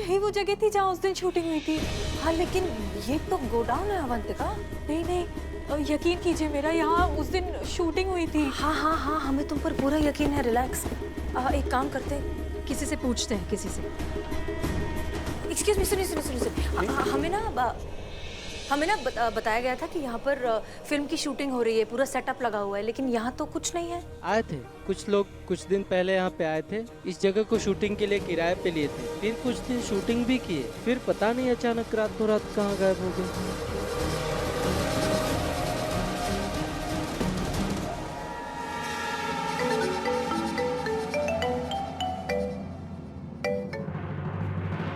यही वो जगह थी जहाँ उस दिन शूटिंग हुई थी। हाँ लेकिन ये तो गोडाउन है अवंतिका। नहीं नहीं, यकीन कीजिए मेरा, यहाँ उस दिन शूटिंग हुई थी। हाँ हाँ हाँ, हमें तुम पर पूरा यकीन है, रिलैक्स। एक काम करते हैं, किसी से पूछते हैं, किसी से। एक्सक्यूज मी, सुनिए सुनिए सुनिए, हमें ना बताया गया था कि यहाँ पर फिल्म की शूटिंग हो रही है, पूरा सेटअप लगा हुआ है, लेकिन यहाँ तो कुछ नहीं है। आए थे कुछ लोग, कुछ दिन पहले यहाँ पे आए थे, इस जगह को शूटिंग के लिए किराए पे लिए थे, फिर कुछ दिन शूटिंग भी किए, फिर पता नहीं अचानक रातों रात कहाँ गायब हो गए।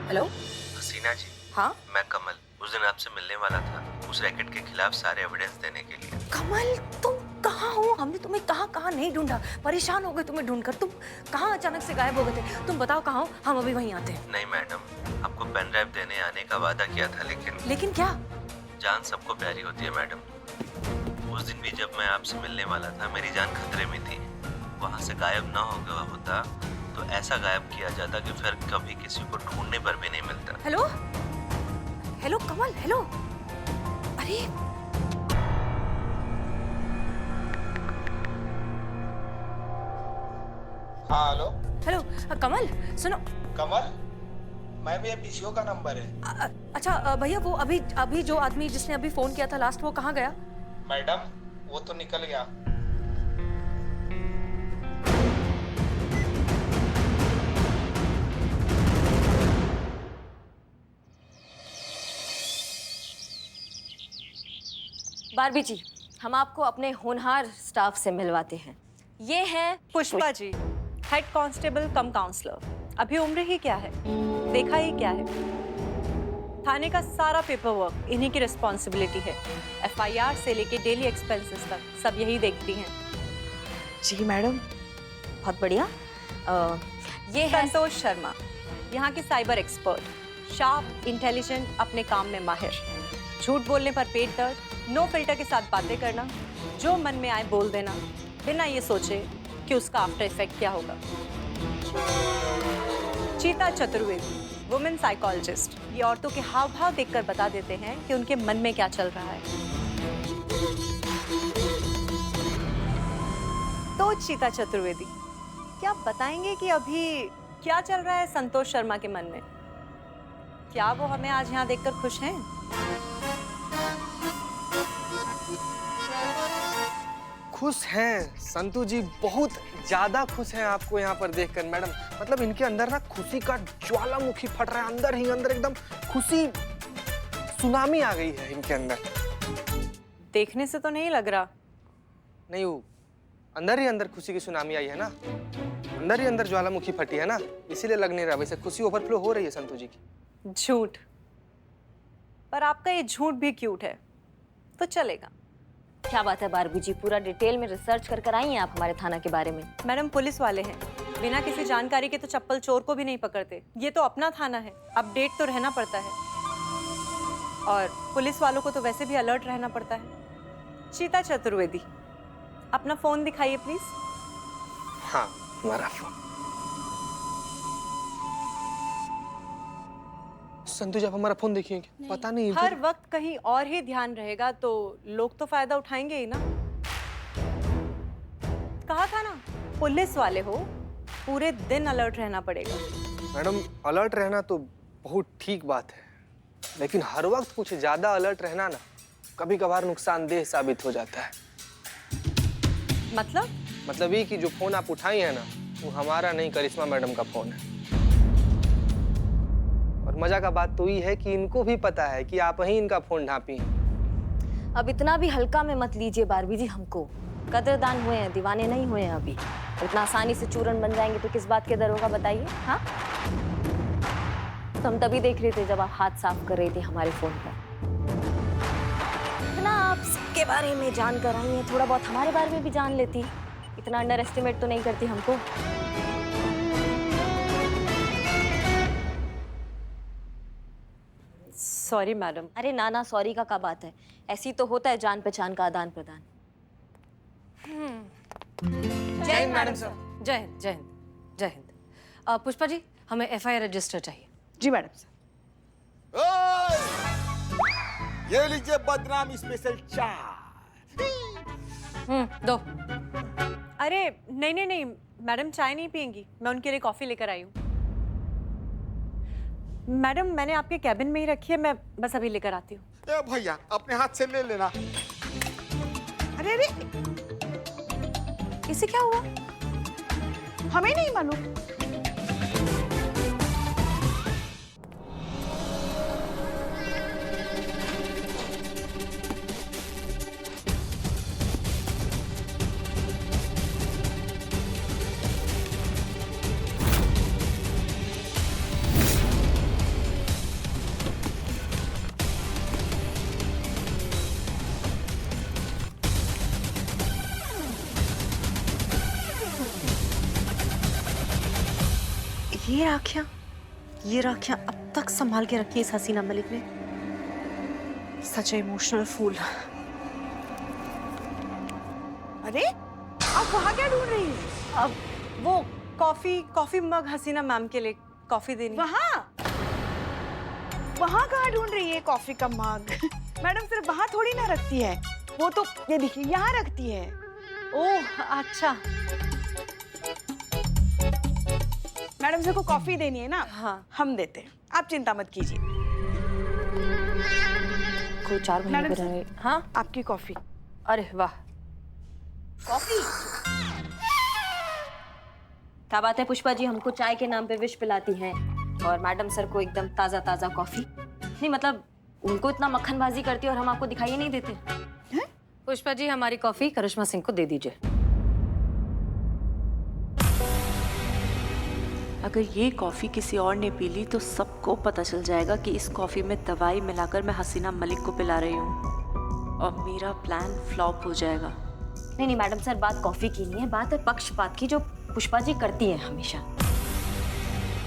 हेलो। हसीना जी, हाँ मैं कमल उस दिन आपसे मिलने वाला था, उस रैकेट के खिलाफ सारे एविडेंस देने के लिए। कमल, तुम कहाँ हो? हमने तुम्हें कहाँ कहाँ नहीं ढूंढा, परेशान हो गए तुम्हें ढूंढकर। तुम कहाँ अचानक से गायब हो गए थे? तुम बताओ कहाँ हो, हम अभी वहीं आते हैं। नहीं मैडम, आपको पेन ड्राइव देने आने का वादा किया था, लेकिन क्या? जान सबको प्यारी होती है मैडम। उस दिन भी जब मैं आपसे मिलने वाला था, मेरी जान खतरे में थी। वहाँ से गायब ना हो गया होता तो ऐसा गायब किया जाता कि फिर कभी किसी को ढूंढने पर भी नहीं मिलता। हेलो हेलो कमल, हेलो। अरे हाँ हेलो। हेलो कमल, सुनो। कमल, मैं भी पीसीओ का नंबर है। अच्छा भैया, वो अभी जो आदमी जिसने अभी फोन किया था लास्ट, वो कहाँ गया? मैडम, वो तो निकल गया। बारबी जी, हम आपको अपने होनहार स्टाफ से मिलवाते हैं। ये है पुष्पा जी, हेड कांस्टेबल कम काउंसलर। अभी उम्र ही क्या है, देखा ही क्या है। थाने का सारा पेपर वर्क इन्हीं की रिस्पॉन्सिबिलिटी है। एफआईआर से लेके डेली एक्सपेंसेस तक सब यही देखती हैं। जी मैडम, बहुत बढ़िया। ये है संतोष शर्मा, यहाँ के साइबर एक्सपर्ट, शार्प, इंटेलिजेंट, अपने काम में माहिर। झूठ बोलने पर पेट दर्द, नो फिल्टर के साथ बातें करना, जो मन में आए बोल देना, बिना ये सोचे कि उसका आफ्टर इफेक्ट क्या होगा। चीता चतुर्वेदी, वुमेन साइकोलॉजिस्ट, ये औरतों के हाव भाव देखकर बता देते हैं कि उनके मन में क्या चल रहा है। तो चीता चतुर्वेदी, क्या आप बताएंगे कि अभी क्या चल रहा है संतोष शर्मा के मन में? क्या वो हमें आज यहाँ देखकर खुश हैं? खुश हैं संतू जी, बहुत ज्यादा खुश हैं आपको यहाँ पर देखकर मैडम। मतलब इनके अंदर ना खुशी का ज्वालामुखी फट रहा है, अंदर ही अंदर एकदम खुशी सुनामी आ गई है इनके अंदर। देखने से तो नहीं लग रहा। नहीं, वो अंदर ही अंदर खुशी की सुनामी आई है ना, अंदर ही अंदर ज्वालामुखी फटी है ना, इसीलिए लग नहीं रहा। वैसे खुशी ओवरफ्लो हो रही है संतू जी की। झूठ, पर आपका ये झूठ भी क्यूट है, तो चलेगा। क्या बात है बारबी जी, पूरा डिटेल में रिसर्च कर आई हैं आप हमारे थाना के बारे में। मैडम, पुलिस वाले हैं, बिना किसी जानकारी के तो चप्पल चोर को भी नहीं पकड़ते। ये तो अपना थाना है, अपडेट तो रहना पड़ता है, और पुलिस वालों को तो वैसे भी अलर्ट रहना पड़ता है। चीता चतुर्वेदी, अपना फोन दिखाइए प्लीज। हाँ, हमारा फोन। संतू जी, आप हमारा फोन देखिए। पता नहीं हर वक्त कहीं और ही ध्यान रहेगा तो लोग तो फायदा उठाएंगे ही ना। कहा था ना, पुलिस वाले हो, पूरे दिन अलर्ट रहना पड़ेगा। मैडम, अलर्ट रहना तो बहुत ठीक बात है, लेकिन हर वक्त कुछ ज्यादा अलर्ट रहना ना कभी कभार नुकसानदेह साबित हो जाता है। मतलब ये कि जो फोन आप उठाई है ना, वो हमारा नहीं, करिश्मा मैडम का फोन है। और मजा का बात तो ये है कि इनको भी पता है कि आप ही इनका फोन ढांपी हैं। अब इतना भी हल्का में मत लीजिए बारबी जी हमको। कदरदान हुए हैं, दीवाने नहीं हुए हैं अभी। इतना आसानी से चूरन बन जाएंगे तो किस बात के डर होगा बताइए। हाँ, तो हम तभी देख रहे थे जब आप हाथ साफ कर रहे थे हमारे फोन पर। इतना आप सबके बारे में जान कर आई हैं, थोड़ा बहुत हमारे बारे में भी जान लेती। इतना अंडर एस्टिमेट तो नहीं करती हमको। Sorry madam. अरे ना ना, सॉरी का क्या बात है, ऐसी तो होता है जान पहचान का आदान प्रदान। जय हिंद मैडम सर। जय हिंद, जय हिंद, जय हिंद। पुष्पा जी, हमें एफआईआर रजिस्टर चाहिए। जी मैडम सर। ये लीजिए बदनाम स्पेशल चाय। दो। अरे नहीं नहीं नहीं, मैडम चाय नहीं पियेंगी, मैं उनके लिए कॉफी लेकर आई हूँ। मैडम मैंने आपके कैबिन में ही रखी है, मैं बस अभी लेकर आती हूँ। ए भैया अपने हाथ से ले लेना। अरे अरे, इसे क्या हुआ? हमें नहीं मालूम। ये राखियां अब तक संभाल के रखी है इस हसीना मलिक ने। सच इमोशनल फूल। अरे आप वहाँ क्या ढूंढ रही हैं? अब वो कॉफी मग हसीना मैम के लिए कॉफी देनी। वहाँ वहाँ कहाँ ढूंढ रही है कॉफी का मग? मैडम सिर्फ वहाँ थोड़ी ना रखती है, वो तो ये देखिए यहाँ रखती है। ओह अच्छा। मैडम सर को कॉफी देनी है ना? हाँ। हम देते हैं, आप चिंता मत कीजिए। को 4 महीने मैडम पुराने। सर, हाँ आपकी कॉफी। अरे वाह, कॉफी। क्या बात है पुष्पा जी, हमको चाय के नाम पे विश पिलाती हैं और मैडम सर को एकदम ताजा ताजा कॉफी। नहीं मतलब उनको इतना मक्खनबाजी करती है और हम आपको दिखाई नहीं देते हैं? पुष्पा जी हमारी कॉफी करिश्मा सिंह को दे दीजिए। अगर ये कॉफ़ी किसी और ने पी ली तो सबको पता चल जाएगा कि इस कॉफ़ी में दवाई मिलाकर मैं हसीना मलिक को पिला रही हूँ और मेरा प्लान फ्लॉप हो जाएगा। नहीं नहीं मैडम सर, बात कॉफी की नहीं है, बात है पक्षपात की जो पुष्पा जी करती हैं हमेशा।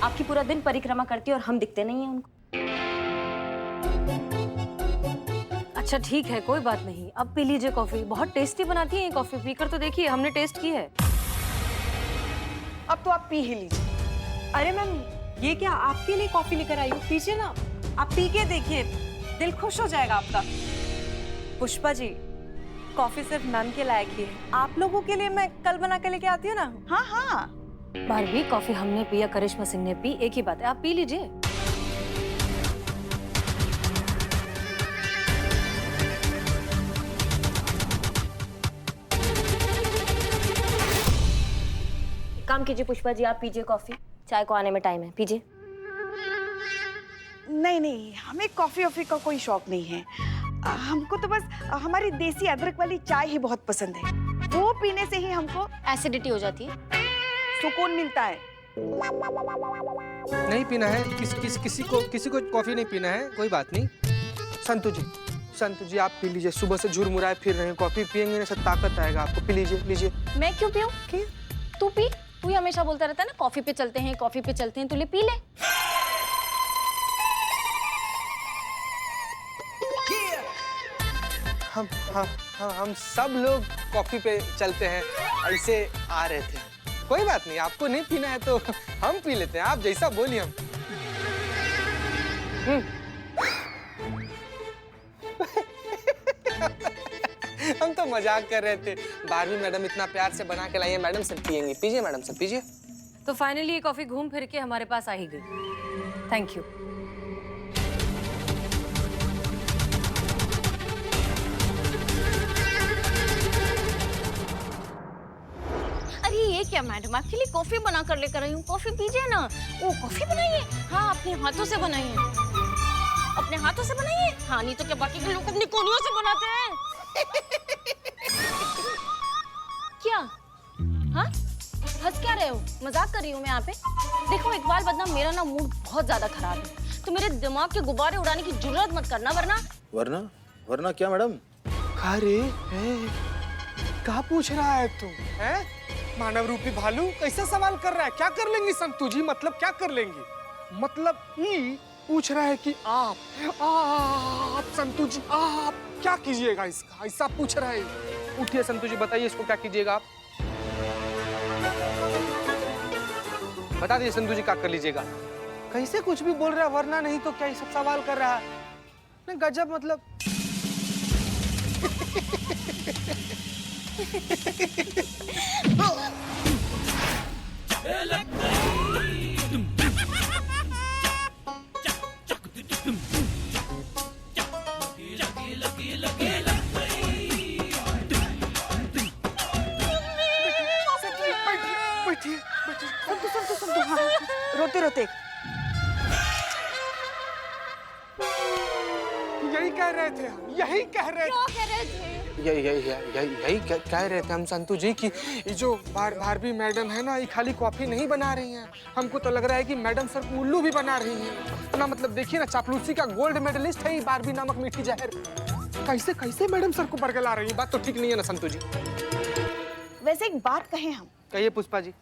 आपकी पूरा दिन परिक्रमा करती है और हम दिखते नहीं हैं उनको। अच्छा ठीक है, कोई बात नहीं, अब पी लीजिए कॉफी। बहुत टेस्टी बनाती है ये कॉफी, पीकर तो देखिए, हमने टेस्ट की है। अब तो आप पी ही लीजिए। अरे मैम ये क्या, आपके लिए कॉफी लेकर आई हूँ, पीजिए ना। आप पी के देखिए, दिल खुश हो जाएगा आपका। पुष्पा जी कॉफी सिर्फ मैम के लायक ही है, आप लोगों के लिए मैं कल बना के लेके आती हूँ ना। हाँ हाँ, बारबी कॉफी हमने पी या करिश्मा सिंह ने पी, एक ही बात है, आप पी लीजिए। काम कीजिए पुष्पा जी, आप पीजिए कॉफी, चाय को आने में टाइम है, पीजिए। नहीं नहीं, हमें कॉफी वॉफी का कोई शौक नहीं है। हमको तो बस हमारी देसी अदरक वाली चाय ही बहुत पसंद है, वो पीने से ही हमको एसिडिटी हो जाती है, सुकून मिलता है। नहीं पीना है, किसी को कॉफी नहीं पीना है, कोई बात नहीं। संतु जी आप पी लीजिए, सुबह से झुरमुराए फिर रहे हैं, कॉफी पियेंगे ना सब ताकत आएगा आपको, पी लीजिए। मैं क्यों पीऊं? तू पी, तू ही हमेशा बोलता रहता है ना कॉफी पे चलते हैं, कॉफी पे चलते हैं, तू ले पी ले। हम सब लोग कॉफी पे चलते हैं, ऐसे आ रहे थे। कोई बात नहीं, आपको नहीं पीना है तो हम पी लेते हैं, आप जैसा बोलिए। हम तो मजाक कर रहे थे, बारहवीं मैडम इतना प्यार से बना के लाई है, मैडम सब पियेंगी। पीजिए मैडम सब पीजिए। तो फाइनली ये कॉफी घूम फिर के हमारे पास आ ही गई, थैंक यू। अरे ये क्या मैडम, आपके लिए कॉफी बना कर लेकर आई हूँ, कॉफी पीजिए ना। ओ कॉफी बनाइए, हाँ अपने हाथों से बनाइए, अपने हाथों से बनाइए। हाँ नहीं तो क्या बाकी के लोग अपनी कोलियों से बनाते हैं? क्या? हाँ हंस क्या रहे हो, मजाक कर रही हूँ मैं यहाँ पे। देखो इकबाल बदनाम, मेरा ना मूड बहुत ज्यादा खराब है, तो मेरे दिमाग के गुब्बारे उड़ाने की जुर्रत मत करना, वरना क्या मैडम? अरे क्या पूछ रहा है तू? हैं? मानव रूपी भालू कैसा सवाल कर रहा है? क्या कर लेंगी संतु जी, मतलब क्या कर लेंगी? मतलब ही पूछ रहा है कि आप संतु जी आप क्या कीजिएगा इसका, ऐसा पूछ रहा है। उठिए संतु जी, बताइए इसको क्या कीजिएगा आप? बता दीजिए संतु जी क्या कर लीजिएगा। कैसे कुछ भी बोल रहा है, वरना नहीं तो क्या ये सब सवाल कर रहा है? नहीं गजब मतलब। बैठिए, बैठिए। हाँ, रोते रोते यही कह रहे थे हम, यही कह रहे थे। यही कह रहे थे हम संतू जी कि ये जो भारवी मैडम है ना, ये खाली कॉफी नहीं बना रही हैं। हमको तो लग रहा है कि मैडम सर को उल्लू भी बना रही हैं ना। मतलब देखिए ना, चापलूसी का गोल्ड मेडलिस्ट है ये भारवी नामक मीठी जहर। कैसे कैसे मैडम सर को बरगला रही है? बात तो ठीक नहीं है ना संतू जी। वैसे एक बात कहें हम, कहिए पुष्पा जी।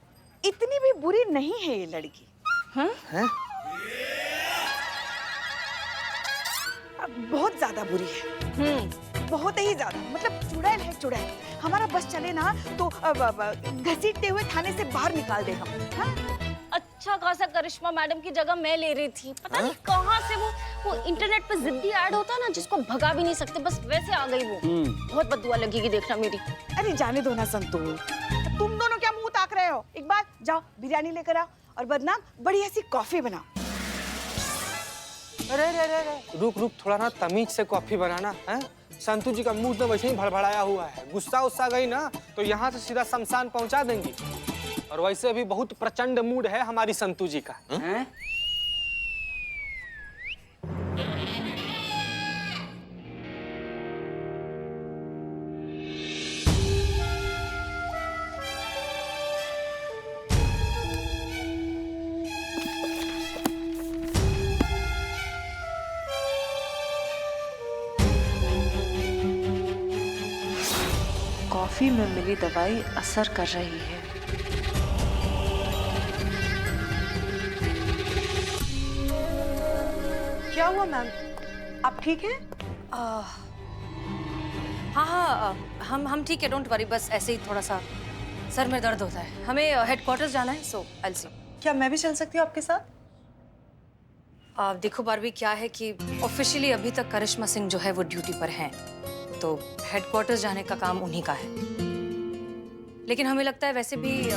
इतनी भी बुरी नहीं है ये लड़की। हैं? बहुत ज्यादा बुरी है। बहुत ही ज्यादा, मतलब चुड़ैल है चुड़ैल। हमारा बस चले ना तो घसीटते हुए थाने से बाहर निकाल दे हम। हाँ? अच्छा खासा करिश्मा मैडम की जगह मैं ले रही थी। पता नहीं कहाँ से वो इंटरनेट पे जिद्दी ऐड होता है ना, जिसको भगा भी नहीं सकते, बस वैसे आ गई वो। बहुत बददुआ लगेगी देखना मेरी। अरे जाने दो ना संतू, तुम दोनों क्या मुंह ताक रहे हो? एक बार जाओ बिरयानी लेकर आओ और बदनाम बढ़िया सी कॉफी बनाओ। अरे रुक थोड़ा ना, तमीज से कॉफी बनाना है। संतू जी का मुंह तो वैसे ही भड़बड़ाया हुआ है। गुस्सा गई ना तो यहाँ से सीधा शमशान पहुंचा देंगी। और वैसे भी बहुत प्रचंड मूड है हमारी संतू जी का। हैं? कॉफी में मिली दवाई असर कर रही है। क्या हुआ मैम, आप ठीक हैं? हाँ, हम ठीक है, डोंट वरी। बस ऐसे ही थोड़ा सा सर में दर्द होता है। हमें हेडक्वार्टर्स जाना है, सो आई विल सी। क्या मैं भी चल सकती हूँ आपके साथ? देखो बारबी, क्या है कि ऑफिशियली अभी तक करिश्मा सिंह जो है वो ड्यूटी पर हैं, तो हेडक्वार्टर्स जाने का काम उन्हीं का है। लेकिन हमें लगता है वैसे भी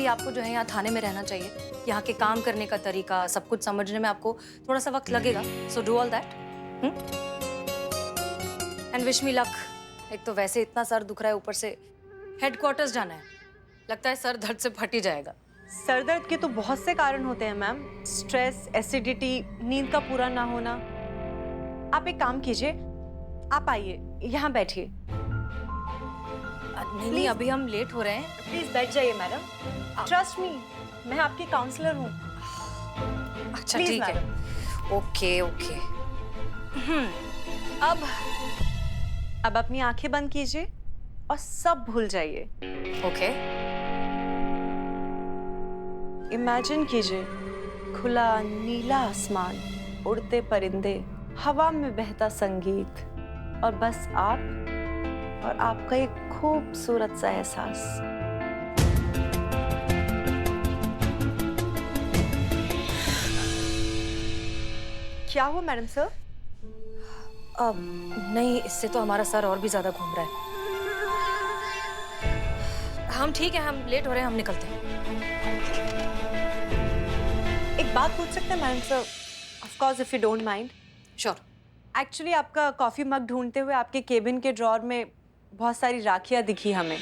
आपको जो है यहाँ थाने में रहना चाहिए। यहाँ के काम करने का तरीका, सब कुछ समझने में आपको थोड़ा सा वक्त लगेगा। So do all that and wish me luck. एक तो वैसे इतना सर दुख रहा है, ऊपर से हेडक्वार्टर्स जाना है। लगता है सर दर्द से फट ही जाएगा। सर दर्द के तो बहुत से कारण होते हैं मैम। स्ट्रेस, एसिडिटी, नींद का पूरा ना होना। आप एक काम कीजिए, आप आइए, यहाँ बैठिए। नहीं, अभी हम लेट हो रहे हैं। प्लीज बैठ जाइए मैडम। ट्रस्ट मी, मैं आपकी काउंसलर हूँ। अच्छा Please, ठीक है, ओके। अब अपनी आंखें बंद कीजिए और सब भूल जाइए। ओके। इमेजिन कीजिए, खुला नीला आसमान, उड़ते परिंदे, हवा में बहता संगीत और बस आप और आपका एक खूबसूरत सा एहसास। क्या हुआ मैडम सर? नहीं, इससे तो हमारा सर और भी ज्यादा घूम रहा है। हम ठीक है, हम लेट हो रहे हैं, हम निकलते हैं। एक बात पूछ सकते हैं madam sir? Of course if you don't mind. Sure. Actually आपका कॉफी मग ढूंढते हुए आपके केबिन के ड्रॉर में बहुत सारी राखियां दिखी हमें।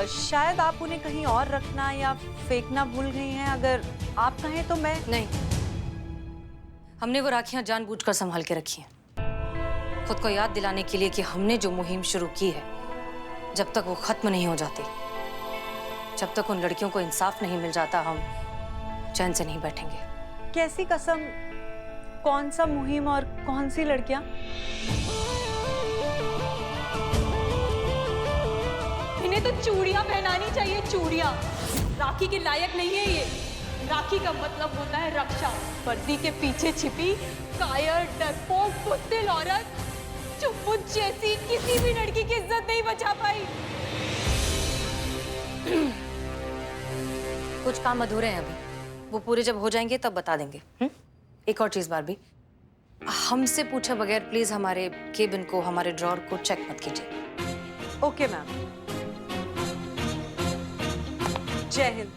शायद आप उन्हें कहीं और रखना या फेंकना भूल गई हैं। अगर आप कहें तो मैं। नहीं, हमने वो राखियां जानबूझकर संभाल के रखी हैं, खुद को याद दिलाने के लिए कि हमने जो मुहिम शुरू की है, जब तक वो खत्म नहीं हो जाती, जब तक उन लड़कियों को इंसाफ नहीं मिल जाता, हम चैन से नहीं बैठेंगे। कैसी कसम? कौन सा मुहिम और कौन सी लड़कियां? इन्हें तो चूड़ियां पहनानी चाहिए, चूड़ियां। राखी के लायक नहीं है ये। राखी का मतलब होता है रक्षा। वर्दी के पीछे छिपी कायर, डरपोक, बुज़दिल औरत जो मुझ जैसी किसी भी लड़की की इज्जत नहीं बचा पाई। कुछ काम अधूरे हैं अभी। वो पूरे जब हो जाएंगे तब बता देंगे। एक और चीज बारबी, हमसे पूछे बगैर प्लीज हमारे केबिन को, हमारे ड्रॉर को चेक मत कीजिए। Okay ma'am. जय हिंद।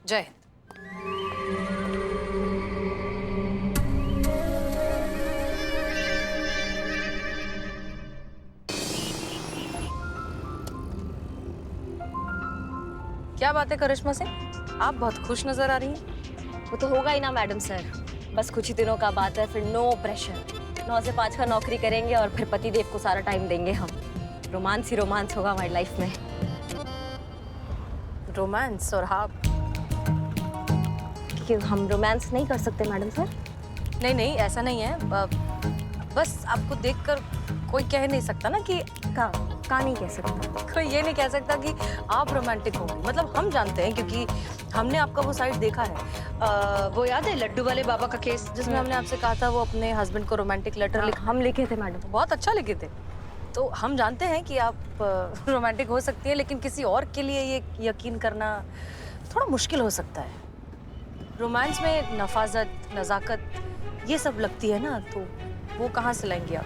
जय हिंद। क्या बात है करिश्मा सिंह, आप बहुत खुश नजर आ रही हैं। वो तो होगा ही ना मैडम सर, बस कुछ ही दिनों का बात है, फिर नो प्रेशर। 9 से 5 का नौकरी करेंगे और फिर पति देव को सारा टाइम देंगे हम। रोमांस ही रोमांस होगा हमारी लाइफ में। रोमांस? और आप? क्यों हम रोमांस नहीं कर सकते मैडम सर? नहीं नहीं, ऐसा नहीं है, बस आपको देखकर कोई कह नहीं सकता ना कि का नहीं कह सकता। कोई ये नहीं कह सकता कि आप रोमांटिक होंगे। मतलब हम जानते हैं क्योंकि हमने आपका वो साइड देखा है। वो याद है लड्डू वाले बाबा का केस जिसमें हमने आपसे कहा था वो अपने हस्बैंड को रोमांटिक लेटर लिखा? हम लिखे थे मैडम। बहुत अच्छा लिखे थे। तो हम जानते हैं कि आप रोमांटिक हो सकती है, लेकिन किसी और के लिए ये यकीन करना थोड़ा मुश्किल हो सकता है। रोमांस में नफाजत, नज़ाकत ये सब लगती है ना, तो वो कहाँ से लाएंगे आप?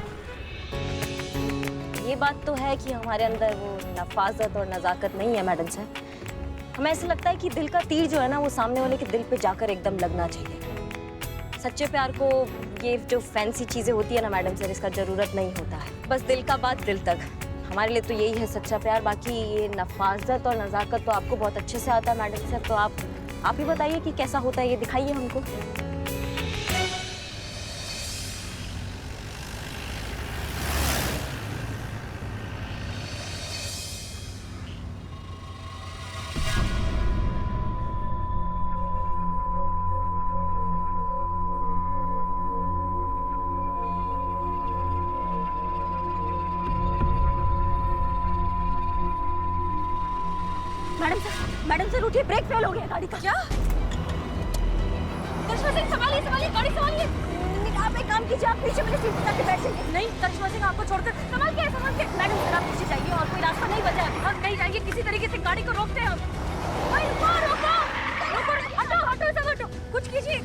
ये बात तो है कि हमारे अंदर वो नफाजत और नज़ाकत नहीं है मैडम सर। हमें ऐसा लगता है कि दिल का तीर जो है ना वो सामने वाले के दिल पे जाकर एकदम लगना चाहिए। सच्चे प्यार को ये जो फैंसी चीजें होती है ना मैडम सर, इसका जरूरत नहीं होता है। बस दिल का बात दिल तक, हमारे लिए तो यही है सच्चा प्यार। बाकी ये नफाजत और नज़ाकत तो आपको बहुत अच्छे से आता है मैडम सर। तो आप ही बताइए कि कैसा होता है, ये दिखाइए हमको। मैडम सर उठिए, ब्रेक फेल हो गया गाड़ी का। क्या? करिश्मा सिंह संभालिए, संभालिए गाड़ी संभालिए। आप एक काम कीजिए, आप पीछे मेरे सीट पर बैठ जाइए। नहीं करिश्मा सिंह, आपको छोड़कर संभाल के मैडम सर आप पीछे जाइए और कोई रास्ता नहीं बचा है। हम नहीं जाएंगे, किसी तरीके से गाड़ी को रोकते हैं हम। भाई रुको रुको रुको, हटो हटो सब हटो, कुछ कीजिए।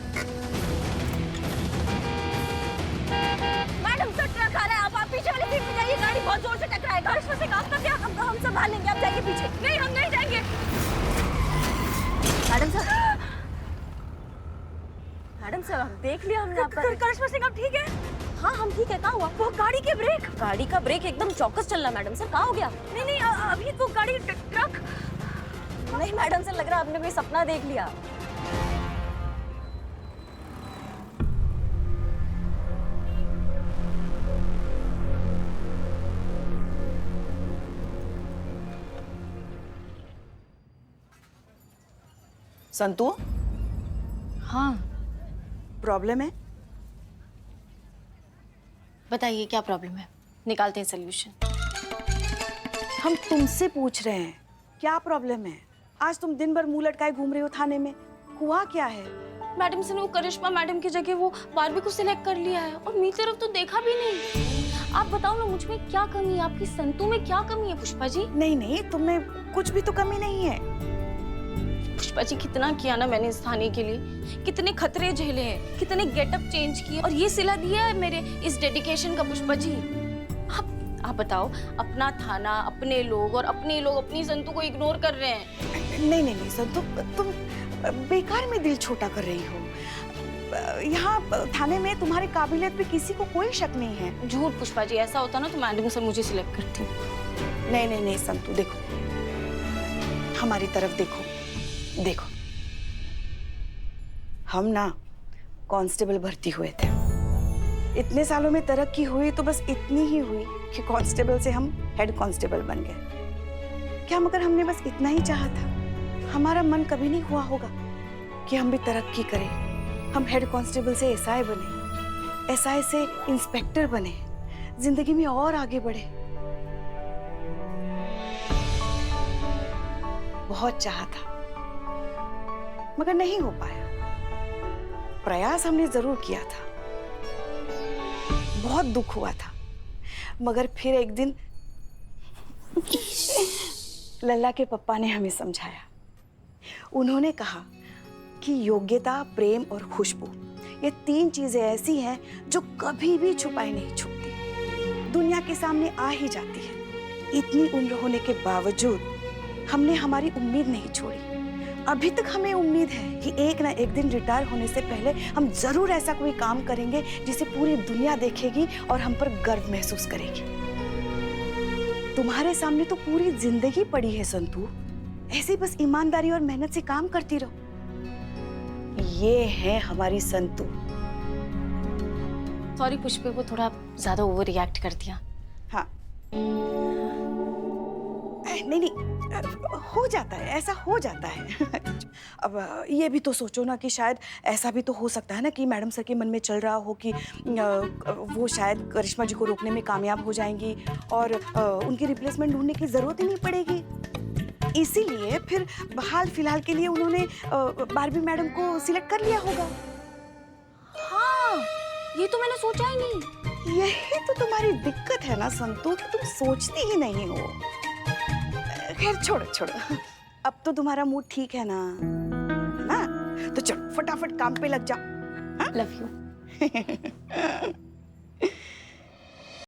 मैडम सर ट्रक आ रहा है, आप पीछे वाली सीट पे जाइए, गाड़ी बहुत जोर से टकराएगा। करिश्मा सिंह आपका क्या, हम संभाल लेंगे, आप जाइए पीछे। नहीं हम नहीं जाएंगे। मैडम सर आप देख लिया हमने आपका। करिश्मा सिंह आप ठीक है? हाँ हम ठीक है। कहाँ हुआ? वो गाड़ी के ब्रेक, गाड़ी का ब्रेक एकदम चौकस चल रहा मैडम सर। कहाँ हो गया? नहीं नहीं अभी वो गाड़ी ट्रक। नहीं मैडम सर, लग रहा है आपने कोई सपना देख लिया। संतु? हाँ प्रॉब्लम है? बताइए क्या प्रॉब्लम है, निकालते हैं सोल्यूशन। हम तुमसे पूछ रहे हैं क्या प्रॉब्लम है? आज तुम दिन भर मुंह लटकाए घूम रही हो थाने में, हुआ क्या है? मैडम से ने वो करिश्मा मैडम की जगह वो बारबी को सिलेक्ट कर लिया है और मेरी तरफ तो देखा भी नहीं। आप बताओ ना मुझ में क्या कमी है, आपकी संतु में क्या कमी है पुष्पा जी? नहीं नहीं, तुमने कुछ भी तो कमी नहीं है। पुष्पा जी कितना किया ना मैंने इस थाने के लिए, कितने खतरे झेले हैं, कितने गेटअप चेंज किए और ये सिला दिया है मेरे इस डेडिकेशन का। पुष्पा जी आप बताओ, अपना थाना, अपने लोग और अपने लोग अपनी संतु को इग्नोर कर रहे हैं। नहीं नहीं नहीं संतु, तुम बेकार में दिल छोटा कर रही हो। यहाँ थाने में तुम्हारी काबिलियत पे किसी को कोई शक नहीं है। झूठ पुष्पा जी, ऐसा होता ना तो मैडम सर मुझे सिलेक्ट करती। नहीं नहीं नहीं संतु, देखो हमारी तरफ देखो, देखो हम ना कांस्टेबल भर्ती हुए थे। इतने सालों में तरक्की हुई तो बस इतनी ही हुई कि कांस्टेबल से हम हेड कांस्टेबल बन गए। क्या मगर हमने बस इतना ही चाहा था? हमारा मन कभी नहीं हुआ होगा कि हम भी तरक्की करें, हम हेड कांस्टेबल से एसआई बने, एसआई से इंस्पेक्टर बने, जिंदगी में और आगे बढ़े। बहुत चाहा था मगर नहीं हो पाया। प्रयास हमने जरूर किया था, बहुत दुख हुआ था, मगर फिर एक दिन लल्ला के पप्पा ने हमें समझाया। उन्होंने कहा कि योग्यता, प्रेम और खुशबू, ये 3 चीजें ऐसी हैं जो कभी भी छुपाई नहीं छुपती, दुनिया के सामने आ ही जाती है। इतनी उम्र होने के बावजूद हमने हमारी उम्मीद नहीं छोड़ी। अभी तक हमें उम्मीद है कि एक ना एक दिन रिटायर होने से पहले हम जरूर ऐसा कोई काम करेंगे जिसे पूरी दुनिया देखेगी और हम पर गर्व महसूस करेगी। तुम्हारे सामने तो पूरी जिंदगी पड़ी है संतू, ऐसे बस ईमानदारी और मेहनत से काम करती रहो। ये है हमारी संतू। सॉरी पुष्पे, वो थोड़ा ज्यादा ओवर रिएक्ट कर दिया। हाँ, नहीं, हो जाता है, ऐसा हो जाता है। अब ये भी तो सोचो ना कि शायद ऐसा भी तो हो सकता है ना कि मैडम सर के मन में चल रहा हो कि वो शायद करिश्मा जी को रोकने में कामयाब हो जाएंगी और उनकी रिप्लेसमेंट ढूंढने की जरूरत ही नहीं पड़ेगी। इसीलिए फिर हाल फिलहाल के लिए उन्होंने बारबी मैडम को सिलेक्ट कर लिया होगा। हाँ, ये तो मैंने सोचा ही नहीं। यही तो तुम्हारी दिक्कत है ना संतू, कि तुम सोचती ही नहीं हो। खैर छोड़ो, अब तो तुम्हारा मूड ठीक है ना? तो चलो फटाफट काम पे लग जाओ। Love you.